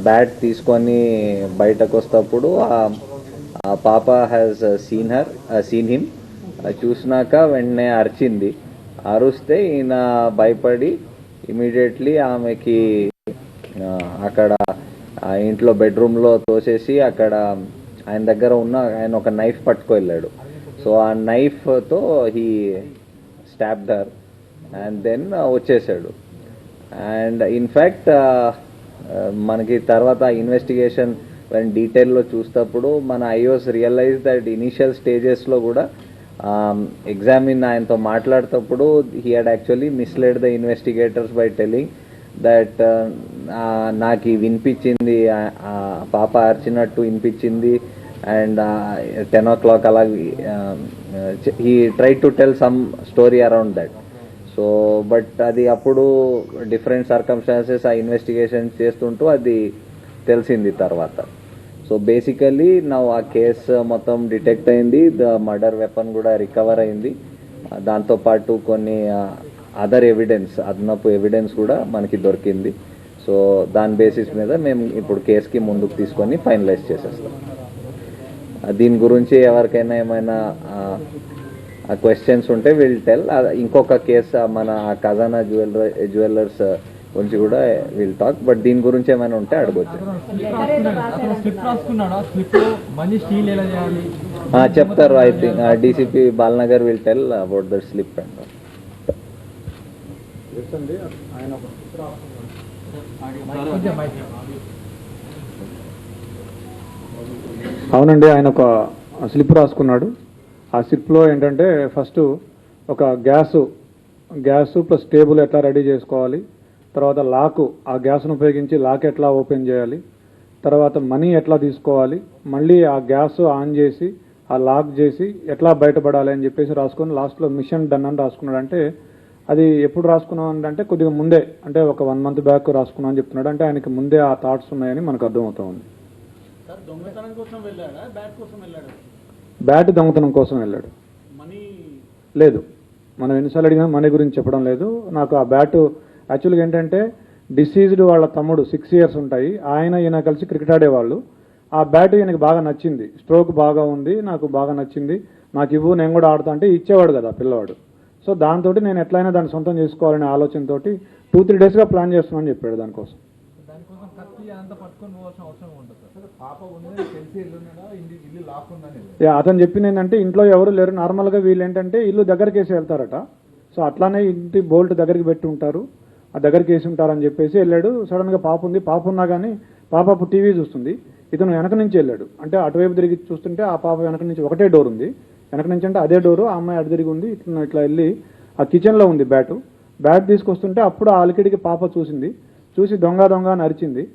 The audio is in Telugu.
బ్యాట్ తీసుకొని బయటకు వస్తప్పుడు ఆ పాప హ్యాస్ సీన్ హిమ్. చూసినాక వెంటనే అరిచింది. అరుస్తే ఈయన భయపడి ఇమీడియట్లీ ఆమెకి అక్కడ ఆ ఇంట్లో బెడ్రూమ్లో తోసేసి అక్కడ ఆయన దగ్గర ఉన్న ఆయన ఒక నైఫ్ పట్టుకు వెళ్ళాడు. సో ఆ నైఫ్తో he stabbed her and then వచ్చేసాడు. అండ్ ఇన్ఫ్యాక్ట్ మనకి తర్వాత ఇన్వెస్టిగేషన్ డీటెయిల్లో చూసేటప్పుడు మన ఐఓస్ రియలైజ్ దట్ ఇనీషియల్ స్టేజెస్లో కూడా ఎగ్జామిన్ ఆయనతో మాట్లాడేటప్పుడు he had actually misled the investigators by telling that నాకు వినిపించింది, పాప అరిచినట్టు వినిపించింది అండ్ 10 o'clock అలా he try to tell some story around that. So but అది అప్పుడు డిఫరెంట్ సర్కమ్స్టాన్సెస్ ఆ ఇన్వెస్టిగేషన్ చేస్తుంటూ అది తెలిసింది తర్వాత. సో బేసికలీ నా ఆ కేసు మొత్తం డిటెక్ట్ అయింది. ద మర్డర్ వెపన్ కూడా రికవర్ అయింది. దాంతోపాటు కొన్ని అదర్ ఎవిడెన్స్, అదనపు ఎవిడెన్స్ కూడా మనకి దొరికింది. సో దాని బేసిస్ మీద మేము ఇప్పుడు కేసుకి ముందుకు తీసుకొని ఫైనలైజ్ చేసేస్తాం. దీని గురించి ఎవరికైనా ఏమైనా క్వశ్చన్స్ ఉంటే విల్ టెల్. ఇంకొక కేసు మన ఖజానా జ్యువెలర్స్ గురించి కూడా విల్ టాక్. బట్ దీని గురించి ఏమైనా ఉంటే అడగొచ్చు. చెప్తారు. I think DCP Balanagar will tell about the slip and అవునండి. ఆయన ఒక స్లిప్ రాసుకున్నాడు. ఆ స్లిప్లో ఏంటంటే ఫస్ట్ ఒక గ్యాసు ప్లస్ టేబుల్ ఎట్లా రెడీ చేసుకోవాలి, తర్వాత లాకు, ఆ గ్యాస్ను ఉపయోగించి లాక్ ఎట్లా ఓపెన్ చేయాలి, తర్వాత మనీ ఎట్లా తీసుకోవాలి, మళ్ళీ ఆ గ్యాస్ ఆన్ చేసి ఆ లాక్ చేసి ఎట్లా బయటపడాలి అని చెప్పేసి రాసుకొని లాస్ట్లో మిషన్ డన్ అని రాసుకున్నాడు. అంటే అది ఎప్పుడు రాసుకున్నాం అంటే కొద్దిగా ముందే, అంటే ఒక 1 month బ్యాక్ రాసుకున్నాం అని చెప్తున్నాడు. అంటే ఆయనకి ముందే ఆ థాట్స్ ఉన్నాయని మనకు అర్థమవుతా ఉంది. బ్యాట్ దొంగతనం కోసం వెళ్ళాడు. లేదు, మనం ఎన్నిసార్లు అడిగినా మనీ గురించి చెప్పడం లేదు. నాకు ఆ బ్యాట్ యాక్చువల్గా ఏంటంటే డిసీజ్డ్ వాళ్ళ తమ్ముడు 6 years ఉంటాయి, ఈయన కలిసి క్రికెట్ ఆడేవాళ్ళు. ఆ బ్యాట్ ఈయనకి బాగా నచ్చింది, స్ట్రోక్ బాగా ఉంది, నాకు బాగా నచ్చింది, నాకు ఇవ్వు నేను కూడా ఆడుతా అంటే ఇచ్చేవాడు కదా పిల్లవాడు. సో దాంతో నేను ఎట్లయినా దాన్ని సొంతం చేసుకోవాలనే ఆలోచనతో 2-3 daysగా ప్లాన్ చేస్తున్నాను చెప్పాడు. దానికోసం అతను చెప్పింది ఏంటంటే ఇంట్లో ఎవరు లేరు, నార్మల్గా వీళ్ళు ఏంటంటే ఇల్లు దగ్గరికి వేసి వెళ్తారట. సో అట్లానే ఇంటి బోల్ట్ దగ్గరికి పెట్టి ఉంటారు, ఆ దగ్గరికి వేసి ఉంటారని చెప్పేసి వెళ్ళాడు. సడన్గా పాప ఉంది, పాప ఉన్నా కానీ పాప అప్పుడు టీవీ చూస్తుంది, ఇతను వెనక నుంచి వెళ్ళాడు. అంటే అటువైపు తిరిగి చూస్తుంటే ఆ పాప వెనక నుంచి ఒకటే డోర్ ఉంది, వెనక నుంచి అంటే అదే డోరు, ఆ అమ్మాయి అటు తిరిగి ఉంది. ఇట్లా వెళ్ళి ఆ కిచెన్లో ఉంది బ్యాట్ తీసుకొస్తుంటే అప్పుడు ఆ అలికిడికి పాప చూసి దొంగ అని అరిచింది.